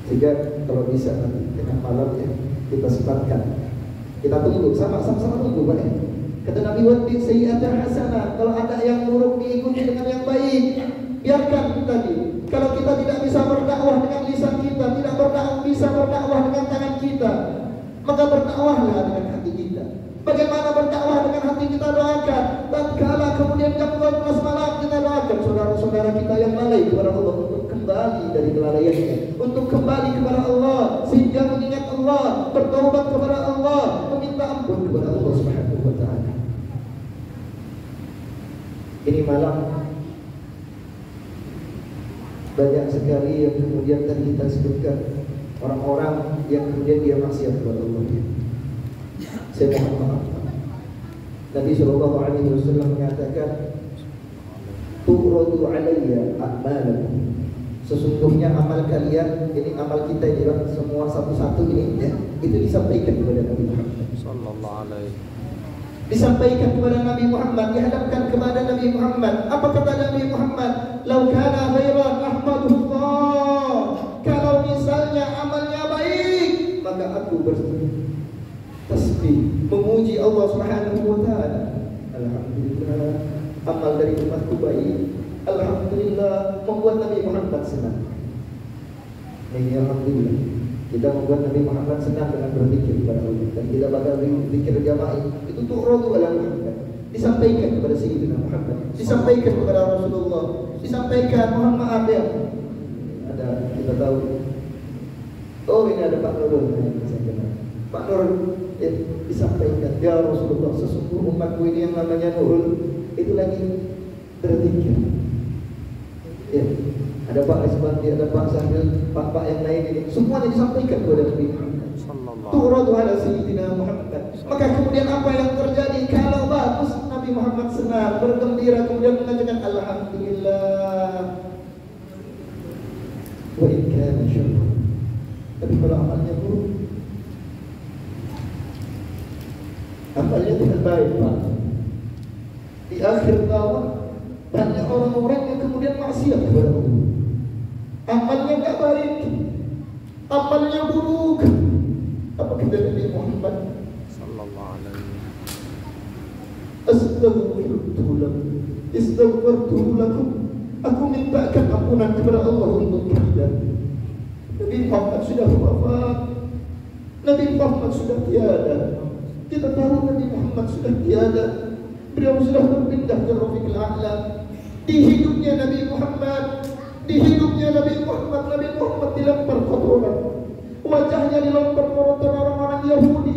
Sehingga kalau bisa nanti tengah malam ya kita sebarkan. Kita tunggu, sama-sama tunggu Pak ya. Kata Nabi, waddi sayyi'atan hasanah. Kalau ada yang buruk diikuti dengan yang baik. Biarkan tadi. Kalau kita tidak bisa berdakwah dengan lisan kita, tidak bisa berdakwah dengan tangan kita, maka berdakwahlah dengan hati kita. Bagaimana berdakwah dengan hati kita? Doakan. Dan kala kemudian jam 12 malam kita doakan saudara-saudara kita yang lalai kepada Allah untuk kembali dari kelalaiannya, untuk kembali kepada Allah, sehingga mengingat Allah, bertaubat kepada Allah, meminta ampun kepada Allah Subhanahu wa taala. Ini malam banyak sekali yang kemudian tadi kita sebutkan orang-orang yang kemudian dia maksiat kepada Allah. Saya mohon maaf. Nabi sallallahu alaihi wasallam mengatakan, "Tu'radu 'alayya a'malakum." Sesungguhnya amal kalian, ini amal kita ini Pak, semua satu-satu ini ya, itu disampaikan kepada Nabi Muhammad sallallahu alaihi. Disampaikan kepada Nabi Muhammad, dihadapkan kepada Nabi Muhammad. Apa kata Nabi Muhammad? "Lau kana khairan ahmadullah." Kalau misalnya amalnya baik, maka aku bertasbih memuji Allah Subhanahu wa taala. Alhamdulillah, amal dari umatku baik. Alhamdulillah, membuat Nabi Muhammad senang. Ini alhamdulillah, kita membuat Nabi Muhammad senang dengan berzikir kepada Allah. Dan kita bakal berzikir jamaah itu tuh rodu ala Muhammad, disampaikan kepada Sayyidina Muhammad, disampaikan kepada Rasulullah, disampaikan. Mohon maaf ya, ada kita tahu. Oh ini ada Pak Nurul, Pak Nurul ya, disampaikan, ya Rasulullah, sesungguhnya umatku ini yang namanya Nurul itu lagi berzikir. Ya, ada Pak Rizbandi, ada Pak Sahil, Pak yang lain ini, semuanya disampaikan kepada Nabi Muhammad. Tu'radu ala Sayyidina Muhammad. Maka kemudian apa yang terjadi? Kalau bagus, Nabi Muhammad senang, bergembira, kemudian mengatakan alhamdulillah. Wa in kana syarran. Tapi kalau amalnya buruk, amalnya tidak baik Pak, di akhir tahun banyak orang-orang yang kemudian maksiat kepada Allah. Amalnya tidak baik, amalnya buruk. Apa kata Nabi Muhammad sallallahu alaihi wasallam? Astaghfirullah lakum. Aku mintakan ampunan kepada Allah untuk kalian. Nabi Muhammad sudah wafat, Nabi Muhammad sudah tiada. Kita tahu Nabi Muhammad sudah tiada. Beliau sudah berpindah ke Rafiqul A'la. Di hidupnya Nabi Muhammad, Nabi Muhammad dilempar kotoran. Wajahnya dilempar kotoran orang-orang Yahudi.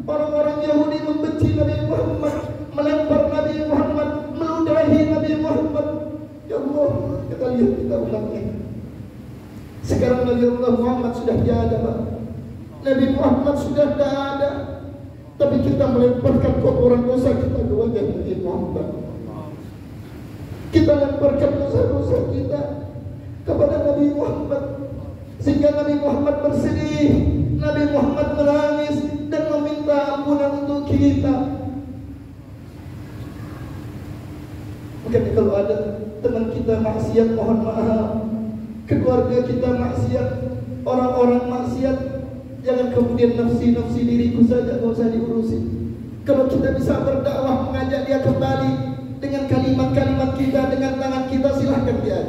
Orang-orang Yahudi membenci Nabi Muhammad, melempar Nabi Muhammad, meludahi Nabi Muhammad. Ya Allah, kita lihat kita ulangnya. Sekarang Nabi Allah Muhammad sudah tiada Pak. Nabi Muhammad sudah tidak ada. Tapi kita melemparkan kotoran dosa kita ke wajah Nabi Muhammad. Kita lemparkan dosa-dosa kita kepada Nabi Muhammad, sehingga Nabi Muhammad bersedih, Nabi Muhammad menangis dan meminta ampunan untuk kita. Makanya kalau ada teman kita maksiat, mohon maaf. Keluarga kita maksiat, orang-orang maksiat, jangan kemudian nafsi diriku saja, gak usah diurusin. Kalau kita bisa berdakwah, mengajak dia kembali dengan kalimat-kalimat kita, dengan tangan kita, silahkan dia.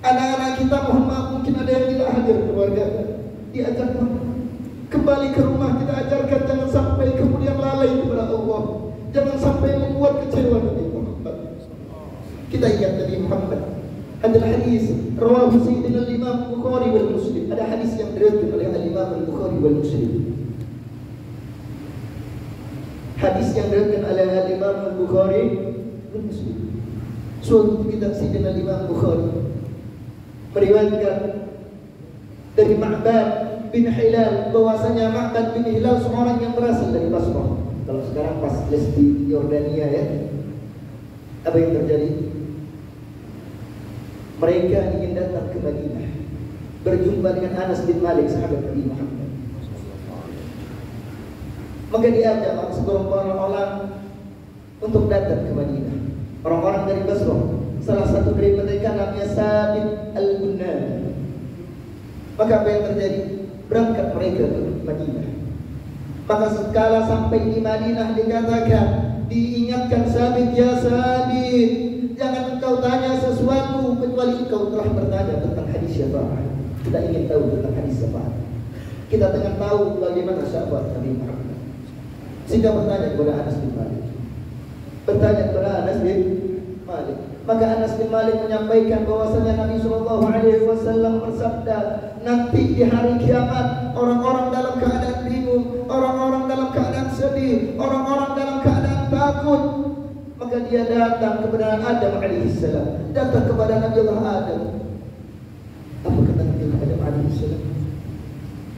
Anak-anak kita, mohon maaf, mungkin ada yang tidak hadir keluarga, diajak kembali ke rumah, kita ajarkan jangan sampai kemudian lalai kepada Allah, jangan sampai membuat kecewa Nabi Muhammad. Kita ingat Nabi Muhammad. Ada hadis rawahu Sayyidina Imam Bukhari wal Muslim. Ada hadis yang diriwayatkan oleh Imam Bukhari wal Muslim. Hadis yang diriwayatkan oleh Imam Bukhari wal Muslim. Suatu ketika Sayyidina Imam Bukhari meriwayatkan dari Ma'bad bin Hilal bahwasanya Ma'bad bin Hilal seorang yang berasal dari Basrah. Kalau sekarang pas di Yordania ya, apa yang terjadi? Mereka ingin datang ke Madinah, berjumpa dengan Anas bin Malik, sahabat Nabi Muhammad. Maka diajak segelombol orang untuk datang ke Madinah. Orang-orang dari Basrah. Salah satu dari mereka namanya Sabit Al-Bunani. Maka apa yang terjadi? Berangkat mereka ke Madinah. Maka sekala sampai di Madinah dikatakan, diingatkan Sabit, ya Sabit, jangan engkau tanya sesuatu kecuali engkau telah bertanya tentang hadis syafaat. Kita ingin tahu tentang hadis syafaat. Kita ingin tahu bagaimana syafaat Nabi Muhammad. Sehingga bertanya kepada Anas bin Malik. Bertanya kepada Anas bin Malik. Maka Anas bin Malik menyampaikan bahwasanya Nabi SAW bersabda, nanti di hari kiamat orang-orang dalam keadaan bingung, orang-orang dalam keadaan sedih, orang-orang dalam keadaan takut. Maka dia datang kepada Adam alaihissalam, datang kepada Nabi Allah Adam. Apa kata Nabi Allah Adam alaihissalam?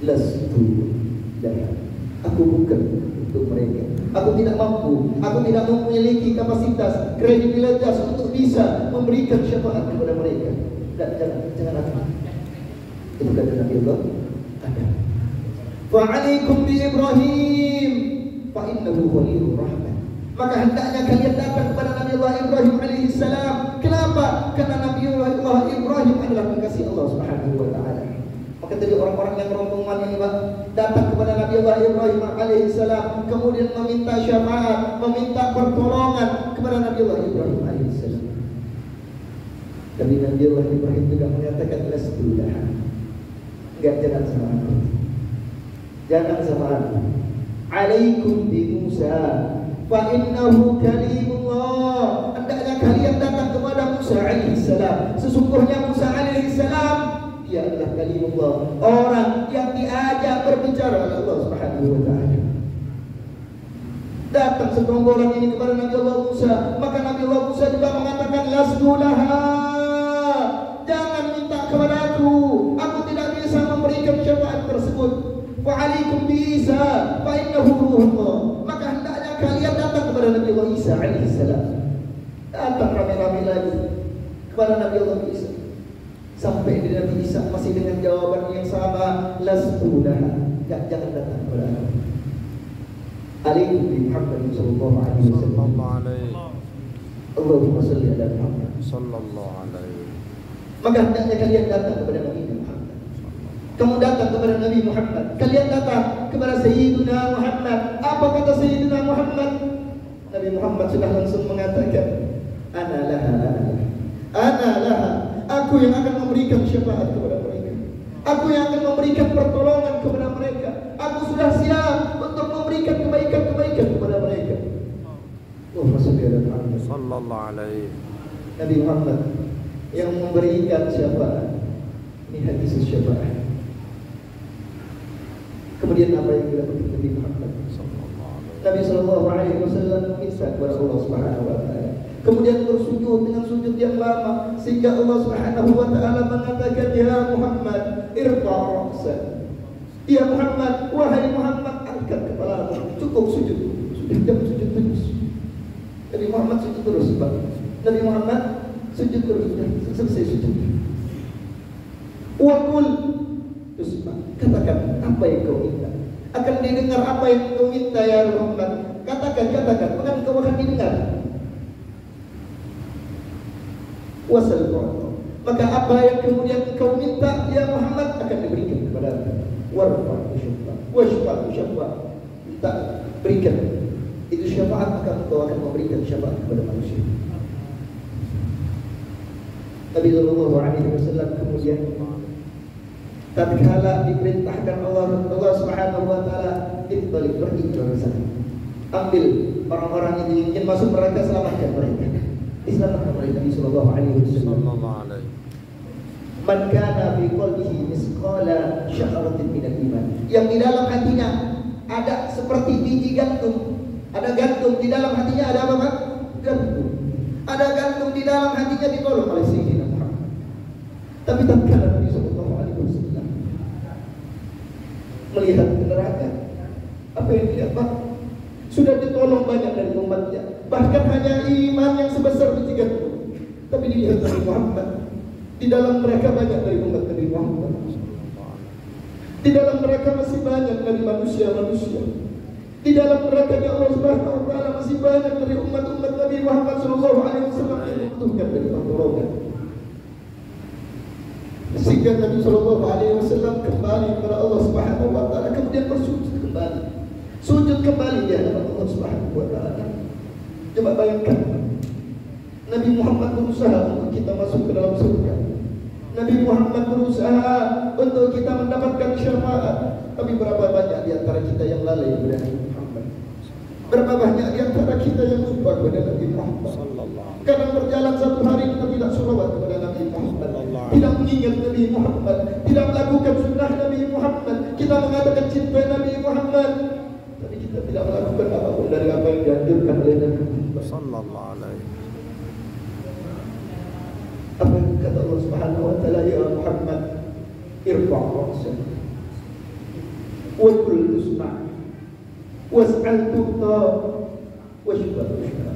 Lastu lahu. Aku bukan untuk mereka. Aku tidak mampu, aku tidak memiliki kapasitas, kredibilitas untuk bisa memberikan syafaat kepada mereka. Jangan aku. Itu kata Nabi Allah Adam. Fa'alaikum bi Ibrahim fa innahu khalilur rahman. Maka hendaknya kalian datang kepada Nabi Allah Ibrahim alaihissalam. Kenapa? Karena Nabi Allah Ibrahim adalah kekasih Allah Subhanahu wa taala. Maka tadi orang-orang yang rombongan ini datang kepada Nabi Allah Ibrahim alaihissalam, kemudian meminta syafaat, meminta pertolongan kepada Nabi Allah Ibrahim alaihissalam. Tapi Nabi Allah Ibrahim juga mengatakan lastu laha. Jangan sama aku. Jangan sama aku. Alaikum bi Musa fa innahu kalimullah. Hendaknya kalian datang kepada Musa alaihissalam. Sesungguhnya Musa alaihissalam dia adalah kalimullah, orang yang diajak berbicara oleh Allah Subhanahu wa taala. Datang segerombolan ini kepada Nabi Allah Musa, maka Nabi Allah Musa juga mengatakan lastu laha. Jangan minta kepada aku tidak bisa memberikan syafaat tersebut. Wa alaikum bi Isa fa innahu ruhullah. Maka hendaknya kalian datang kepada Nabi Allah Isa alaihissalam. Datang ramai-ramai lagi kepada Nabi Allah Isa. Sampai di Nabi Isa masih dengan jawaban yang sama, lastu laha. Jangan datang kepada aku. Alaikum bi Muhammad sallallahu alaihi wasallam. Allahumma salli ala Muhammad sallallahu alaihi. Maka hendaknya kalian datang kepada Nabi Muhammad. Kamu datang kepada Nabi Muhammad. Kalian datang kepada Sayyidina Muhammad. Apa kata Sayyidina Muhammad? Nabi Muhammad sudah langsung mengatakan, ana laha, ana laha. Aku yang akan memberikan syafaat kepada mereka. Aku yang akan memberikan pertolongan kepada mereka. Aku sudah siap untuk memberikan kebaikan-kebaikan kepada mereka. Allahumma shalli ala Muhammad sallallahu alaihi. Nabi Muhammad yang memberikan syafaat. Ini hadis syafaat. Kemudian apa yang dilakukan Nabi Muhammad sallallahu alaihi. Nabi sallallahu alaihi wasallam meminta kepada Allah Subhanahu wa taala. Kemudian bersujud dengan sujud yang lama sehingga Allah Subhanahu wa taala mengatakan, ya Muhammad irfa' ra'sak. Ya Muhammad, wahai Muhammad, angkat kepalamu. Cukup sujud. Sudah sujud terus. Nabi Muhammad sujud terus, Pak. Nabi Muhammad sujud terus. Selesai sujud. Wa qul, terus Pak, katakan apa yang kau minta. Akan didengar apa yang kau minta ya Muhammad. Katakan, bukan kau akan didengar. Wasal qul. Maka apa yang kemudian engkau minta ya Muhammad akan diberikan kepada anda. Warfa syafa'at. Minta berikan. Itu syafaat, maka engkau akan memberikan syafaat kepada manusia. Nabi sallallahu alaihi wasallam kemudian tatkala diperintahkan Allah Subhanahu wa taala, "Ittali pergi ke sana. Ambil orang-orang yang ingin masuk neraka, selamatkan mereka." Diselamatkan oleh Nabi sallallahu alaihi wasallam. Man kana fi qalbihi misqala sya'ratin minal iman. Yang di dalam hatinya ada seperti biji gantung. Ada gantung di dalam hatinya, ada apa, Pak? Gantung. Ada gantung di dalam hatinya, ditolong oleh Sayyidina Muhammad. Tapi tatkala Nabi sallallahu alaihi wasallam melihat neraka, apa yang dilihat, Pak? Sudah ditolong banyak dari umatnya, bahkan hanya iman yang sebesar biji gantung. Tapi dilihat Nabi Muhammad, di dalam mereka banyak dari umat Nabi Muhammad. Di dalam mereka masih banyak dari manusia-manusia. Di dalam mereka ya Allah Subhanahu wa taala masih banyak dari umat-umat Nabi Muhammad sallallahu alaihi wasallam yang membutuhkan dari pertolongan. Sehingga Nabi Shallallahu Alaihi Wasallam kembali kepada Allah Subhanahu Wa Taala, kemudian bersujud kembali, sujud kembali di hadapan Allah Subhanahu Wa Taala. Coba bayangkan, Nabi Muhammad berusaha untuk kita masuk ke dalam surga. Nabi Muhammad berusaha untuk kita mendapatkan syafaat. Tapi berapa banyak di antara kita yang lalai kepada Nabi Muhammad? Berapa banyak di antara kita yang lupa kepada Nabi Muhammad? Kadang berjalan satu hari kita tidak sholawat kepada Nabi Muhammad, tidak mengingat Nabi Muhammad, tidak melakukan sunnah Nabi Muhammad. Kita mengatakan cinta Nabi Muhammad, tapi kita tidak melakukan apapun dari apa yang dianjurkan oleh Nabi Muhammad sallallahu alaihi. Apa yang kata Allah Subhanahu Wa Taala, ya Muhammad, irfa' ra'sak wa qul tusma' was'al tu'ta washfa' tushfa'.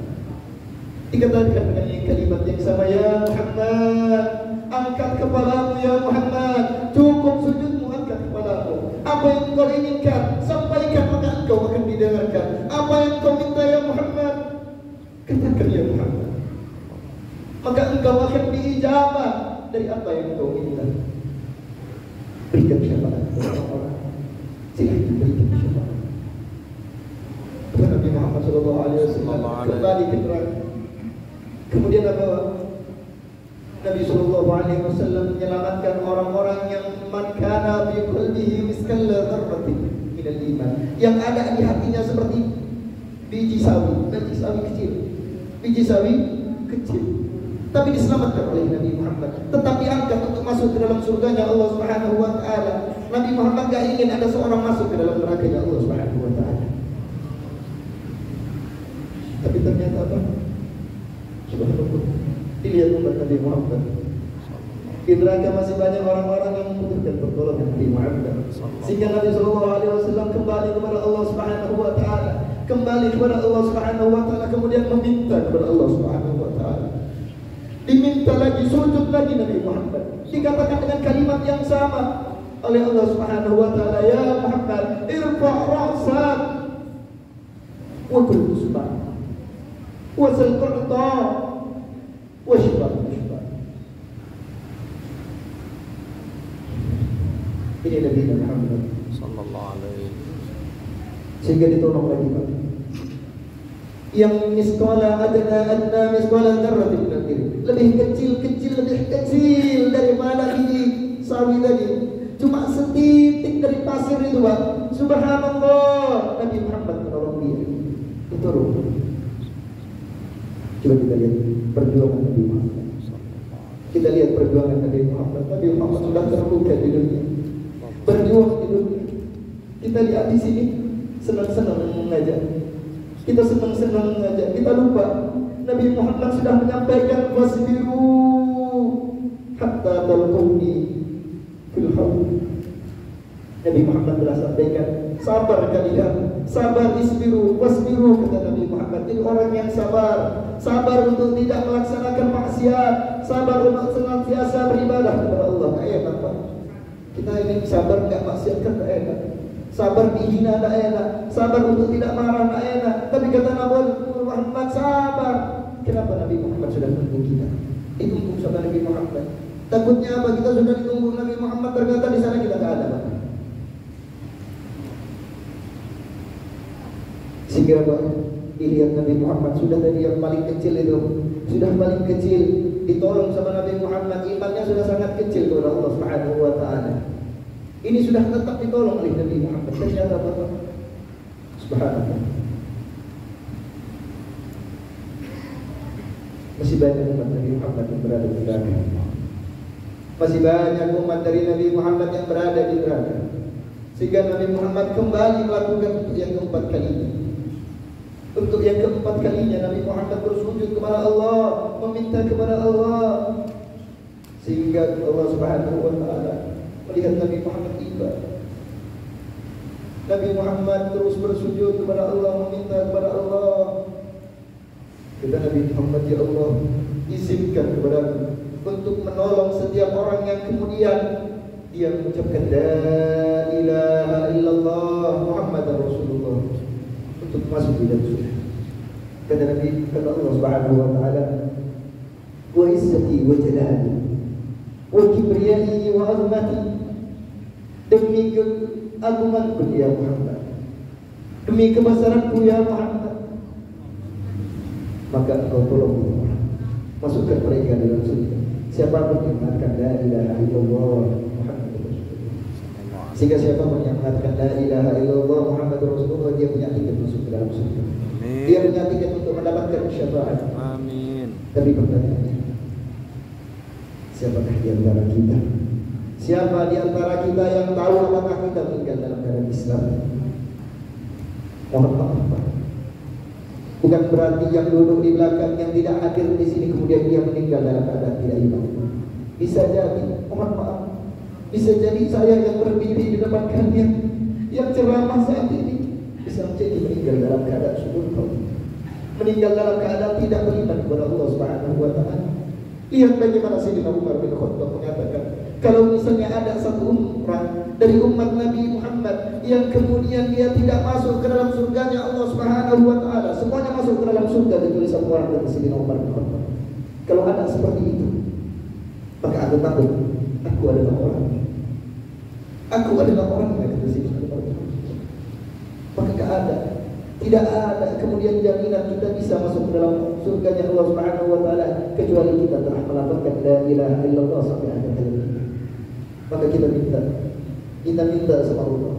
Dikatakan dengan kalimat yang sama, ya Muhammad, angkat kepalamu ya Muhammad, cukup sujudmu, angkat kepalamu. Apa yang kau inginkan, sampaikan, maka engkau akan didengarkan. Apa yang kau minta ya Muhammad, katakan ya Muhammad, maka engkau akan diijabah dari apa yang kau minta. Berikan syafaat kepada orang, silahkan berikan syafaat. Nabi Muhammad Sallallahu Alaihi Wasallam kembali ke neraka. Kemudian apa? Nabi Sallallahu Alaihi Wasallam menyelamatkan orang-orang yang man kana fi qalbihi miskal dzarratin minal iman, yang ada di hatinya seperti biji sawi kecil, biji sawi kecil, tapi diselamatkan oleh Nabi Muhammad, tetapi angkat untuk masuk ke dalam surganya Allah Subhanahu Wa Taala. Nabi Muhammad gak ingin ada seorang masuk ke dalam nerakanya Allah Subhanahu Wa Taala. Tapi ternyata apa? Subhanallah, dilihat umat Nabi Muhammad, di neraka masih banyak orang-orang yang membutuhkan pertolongan Nabi Muhammad. Sehingga Nabi Sallallahu Alaihi Wasallam kembali kepada Allah Subhanahu Wa Taala, kembali kepada Allah Subhanahu Wa Taala, kemudian meminta kepada Allah Subhanahu Wa Taala. Diminta lagi, sujud lagi Nabi Muhammad. Dikatakan dengan kalimat yang sama oleh Allah Subhanahu Wa Taala, ya Muhammad, irfa' ra'sak wa qul tusma' wasal tu'ta washfa' tushfa'. Ini Nabi Muhammad sallallahu alaihi. Sehingga ditolong lagi Pak, yang miskola adna miskola dzarratin lebih kecil daripada biji sawi tadi, cuma setitik dari pasir itu Pak. Subhanallah, Nabi Muhammad menolong dia, ditolong. Coba kita lihat perjuangan Nabi Muhammad. Kita lihat perjuangan Nabi Muhammad. Nabi Muhammad sudah terluka di dunia, berjuang di dunia. Kita lihat di sini senang-senang mengajak, kita senang-senang mengajak, kita lupa Nabi Muhammad sudah menyampaikan wasbiru hatta talquni fil haud. Nabi Muhammad telah sampaikan, sabar kalian, sabar, isbiru wasbiru, kata Nabi Muhammad. Jadi orang yang sabar, sabar untuk tidak melaksanakan maksiat, sabar untuk senantiasa beribadah kepada Allah. Enak Pak, kita ini sabar enggak maksiat kan enggak enak, sabar dihina enggak enak, sabar untuk tidak marah enggak enak. Tapi kata Nabi Muhammad sabar. Kenapa Nabi Muhammad sudah menunggu kita? Ditunggu sama Nabi Muhammad. Takutnya apa? Kita sudah ditunggu Nabi Muhammad, ternyata di sana kita enggak ada Pak. Sehingga Pak, dilihat Nabi Muhammad sudah dari yang paling kecil itu, sudah paling kecil, ditolong sama Nabi Muhammad, imannya sudah sangat kecil kepada Allah Subhanahu Wa Taala. Ini sudah tetap ditolong oleh Nabi Muhammad. Ternyata Pak, subhanallah, masih banyak umat Nabi Muhammad yang berada di neraka. Masih banyak umat dari Nabi Muhammad yang berada di neraka. Sehingga Nabi Muhammad kembali melakukan untuk yang keempat kalinya. Untuk yang keempat kalinya Nabi Muhammad bersujud kepada Allah, meminta kepada Allah. Sehingga Allah Subhanahu Wa Taala melihat Nabi Muhammad tiba. Nabi Muhammad terus bersujud kepada Allah, meminta kepada Allah. Kata Nabi Muhammad, ya Allah, izinkan kepadaku untuk menolong setiap orang yang kemudian dia mengucapkan la ilaha illallah Muhammadar Rasulullah untuk masuk di dalam surga. Kata Nabi, kata Allah Subhanahu Wa Taala, wa izzati wa jalali wa kibriyai wa azmati, demi keagunganku ya Muhammad, demi kebesaranku ya Muhammad, maka engkau tolong masukkan mereka dalam surga. Siapa pun yang mengatakan la ilaha illallah Muhammadur Rasulullah, sehingga siapa pun yang mengatakan la ilaha illallah Muhammadur Rasulullah, dia punya tiket masuk ke dalam surga. Dia punya tiket untuk mendapatkan syafaat. Amin. Tapi pertanyaannya, siapakah di antara kita? Siapa di antara kita yang tahu apakah kita meninggal dalam keadaan Islam? Mohon maaf, Pak. Bukan berarti yang duduk di belakang yang tidak hadir di sini kemudian dia meninggal dalam keadaan tidak iman. Bisa jadi, mohon maaf, bisa jadi saya yang berdiri di depan kalian yang ceramah saat ini bisa menjadi meninggal dalam keadaan syukur, meninggal dalam keadaan tidak beriman kepada Allah Subhanahu wa taala. Lihat bagaimana Sayyidina Umar bin Khattab mengatakan, kalau misalnya ada satu orang dari umat Nabi Muhammad yang kemudian dia tidak masuk ke dalam surganya Allah Subhanahu wa taala, semuanya masuk ke dalam surga kecuali satu orang dari Sayyidina Umar bin Khattab. Kalau ada seperti itu, maka aku takut aku adalah orang. Aku adalah orang yang kata Sayyidina Umar bin Khattab. Maka tidak ada kemudian jaminan kita bisa masuk ke dalam surganya Allah Subhanahu wa taala kecuali kita telah melafazkan la ilaha illallah sampai akhir hayat. Maka kita minta sama Allah.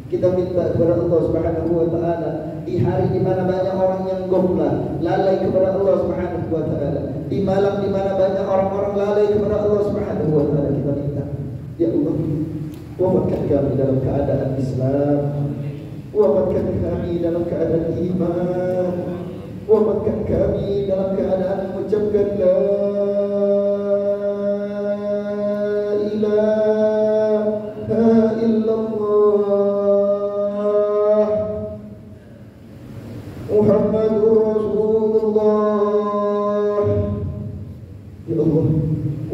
Kita minta kepada Allah Subhanahu wa taala di hari di mana banyak orang yang ghaflah, lalai kepada Allah Subhanahu wa taala. Di malam di mana banyak orang-orang lalai kepada Allah Subhanahu wa taala, kita minta, ya Allah, wafatkan kami dalam keadaan Islam. Wafatkan kami dalam keadaan iman. Wafatkan kami dalam keadaan mengucapkan la ilaha illallah Muhammadur Rasulullah. Ya Allah,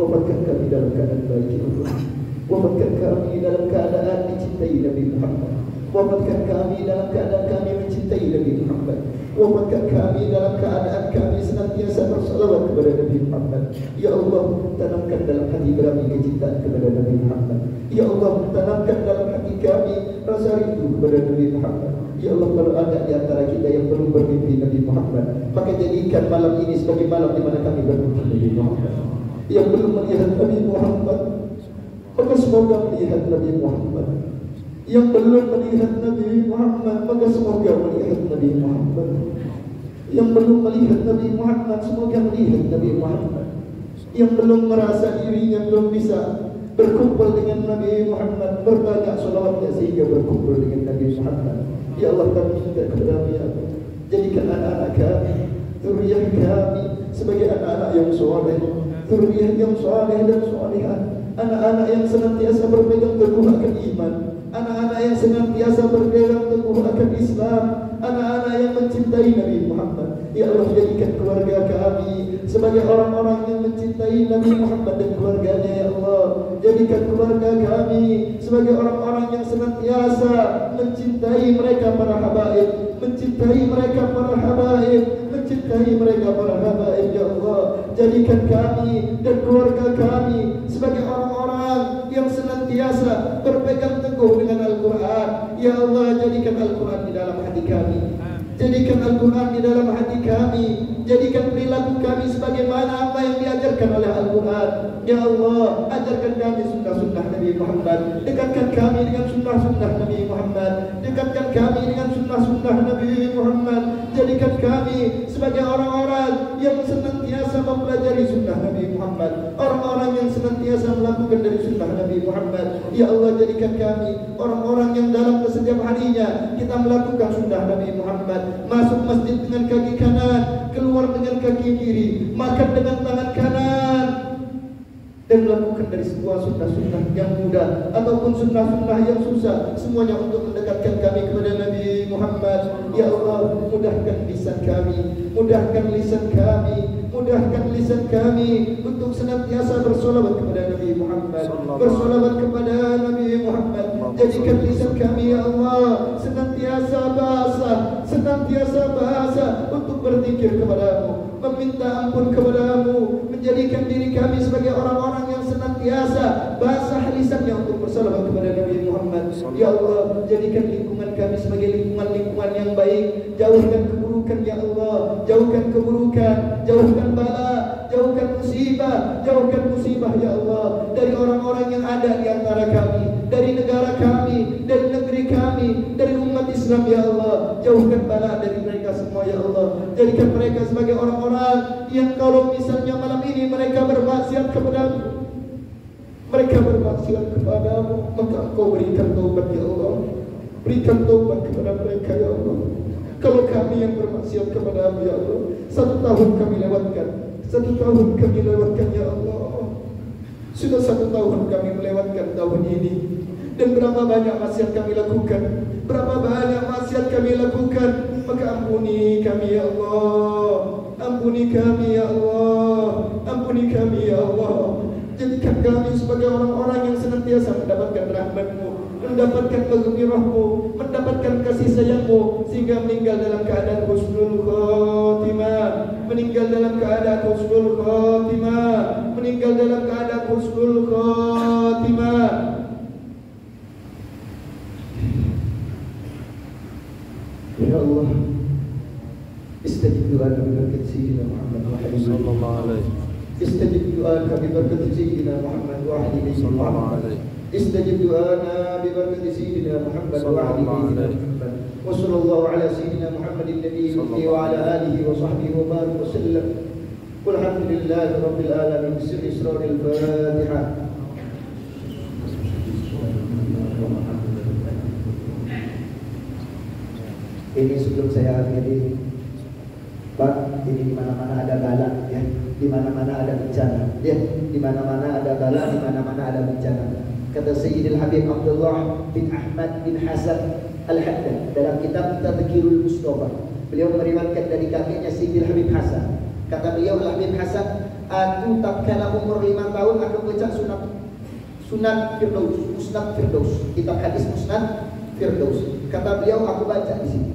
wafatkan kami dalam keadaan baik, ya Allah. Wafatkan kami dalam keadaan dicintai Nabi Muhammad. Wafatkan kami dalam keadaan kami mencintai Nabi Muhammad. Wafatkan kami dalam keadaan kami senantiasa bersalawat kepada Nabi Muhammad. Ya Allah, tanamkan dalam hati kami kecintaan kepada Nabi Muhammad. Ya Allah, tanamkan dalam hati kami rasa rindu kepada Nabi Muhammad. Ya Allah, kalau ada di antara kita yang belum bermimpi Nabi Muhammad, maka jadikan malam ini sebagai malam di mana kami bermimpi Nabi Muhammad. Yang belum melihat Nabi Muhammad, maka semoga melihat Nabi Muhammad. Yang belum melihat Nabi Muhammad, maka semoga melihat Nabi Muhammad. Yang belum melihat Nabi Muhammad, semoga melihat Nabi Muhammad. Yang belum merasa dirinya belum bisa berkumpul dengan Nabi Muhammad, berbanyak salawatnya sehingga berkumpul dengan Nabi Muhammad. Ya Allah, kami minta kepada-Mu, ya Allah, jadikan anak-anak kami, zuriyah kami sebagai anak-anak yang soleh, zuriyah yang soleh dan solehah, anak-anak yang senantiasa berpegang teguh akan iman, anak-anak yang senantiasa berpegang teguh akan Islam, anak-anak yang mencintai Nabi Muhammad. Ya Allah, jadikan keluarga kami sebagai orang-orang yang mencintai Nabi Muhammad dan keluarganya. Ya Allah, jadikan keluarga kami sebagai orang-orang yang senantiasa mencintai mereka para habaib, mencintai mereka para habaib, mencintai mereka para habaib. Ya Allah, jadikan kami dan keluarga kami sebagai orang-orang yang senantiasa berpegang teguh dengan Al-Quran. Ya Allah, jadikan Al-Quran di dalam hati kami, jadikan Al-Quran di dalam hati kami, jadikan perilaku kami sebagaimana apa yang diajarkan oleh Al-Quran. Ya Allah, ajarkan kami sunnah-sunnah Nabi Muhammad, dekatkan kami dengan sunnah-sunnah Nabi Muhammad, dekatkan kami dengan sunnah-sunnah Nabi Muhammad. Jadikan kami sebagai orang-orang yang senantiasa mempelajari sunnah Nabi Muhammad, orang-orang yang senantiasa melakukan dari sunnah Nabi Muhammad. Ya Allah, jadikan kami orang-orang yang dalam setiap harinya kita melakukan sunnah Nabi Muhammad, masuk masjid dengan kaki kanan, keluar dengan kaki kiri, makan dengan tangan kanan, dan melakukan dari sebuah sunnah-sunnah yang mudah ataupun sunnah-sunnah yang susah, semuanya untuk mendekatkan kami kepada Nabi Muhammad. Ya Allah, mudahkan lisan kami, mudahkan lisan kami, mudahkan lisan kami untuk senantiasa bersolawat kepada Nabi Muhammad, bersolawat kepada Nabi Muhammad. Jadikan lisan kami, ya Allah, senantiasa basah untuk berzikir kepada-Mu, meminta ampun kepada-Mu, jadikan diri kami sebagai orang-orang yang senantiasa basah lisannya untuk bersalawat kepada Nabi Muhammad. Ya Allah, jadikan lingkungan kami sebagai lingkungan yang baik. Jauhkan keburukan ya Allah, jauhkan keburukan, jauhkan bala, jauhkan musibah ya Allah dari orang-orang yang ada di antara kami, dari negara kami, dari negeri kami, dari umat Islam ya Allah. Jauhkan bala dari mereka semua ya Allah. Jadikan mereka sebagai orang-orang yang kalau misalnya malam ini mereka bermaksiat kepadamu, maka Engkau berikan taubat ya Allah. Berikan taubat kepada mereka ya Allah. Kalau kami yang bermaksiat kepadamu ya Allah, 1 tahun kami lewatkan, 1 tahun kami lewatkan ya Allah. Sudah 1 tahun kami melewatkan tahun ini, dan berapa banyak maksiat kami lakukan, berapa banyak maksiat kami lakukan. Maka ampuni kami ya Allah, ampuni kami ya Allah, ampuni kami ya Allah. Jadikan kami sebagai orang-orang yang senantiasa mendapatkan rahmat-Mu, mendapatkan maghfirah-Mu, mendapatkan kasih sayang-Mu, sehingga meninggal dalam keadaan husnul khatimah, meninggal dalam keadaan husnul khatimah, meninggal dalam keadaan husnul khatimah. Ya Allah, istajib doa kami berkat Sayyidina Muhammad wa alihi sallallahu alaihi. Istajib doa kami berkat Sayyidina Muhammad wa alihi sallallahu alaihi. Istajib doana bi barakati Sayyidina Muhammad wa alihi Muhammad. Wa sallallahu ala Sayyidina Muhammadin nabiyyi wa ala alihi wa sahbihi wa barik wa sallam. Walhamdulillahi rabbil alamin. Bisri Isra'il Fatihah. Ini sebelum saya akhiri, Bang, ini di mana-mana ada bala, ya, di mana-mana ada bencana, ya, di mana-mana ada bala, di mana-mana ada bencana. Kata Sayyidil Habib Abdullah bin Ahmad bin Hasan Al-Haddad dalam kitab Tadhkirul Mustafa, beliau meriwayatkan dari kakeknya Sayyidil Habib Hasan. Kata beliau, Habib Hasan, aku tatkala umur 5 tahun aku baca Sunat Firdaus, Musnad Firdaus, kitab hadis Musnad Firdaus. Kata beliau, aku baca di sini.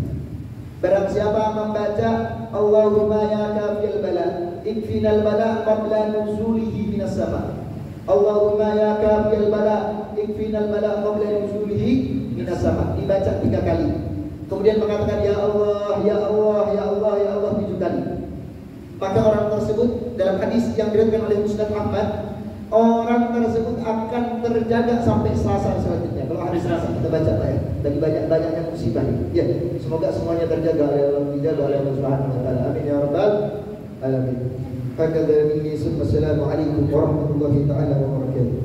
Barang siapa membaca Allahumma ya kafil bala ikfinal bala qabla nuzulihi minas sama. Allahumma ya kafil bala ikfinal bala qabla nuzulihi minas sama, dibaca 3 kali. Kemudian mengatakan ya Allah, ya Allah, ya Allah, ya Allah 7 kali. Maka orang tersebut dalam hadis yang diriwayatkan oleh Musnad Ahmad, orang tersebut akan terjaga sampai Selasa selanjutnya. Kalau hari Selasa kita baca Pak ya, dari banyak-banyaknya musibah ini. Ya, semoga semuanya terjaga oleh Allah, dijaga oleh Allah Subhanahu wa taala. Amin ya rabbal alamin. Hakadha minni. Assalamualaikum warahmatullahi taala wabarakatuh.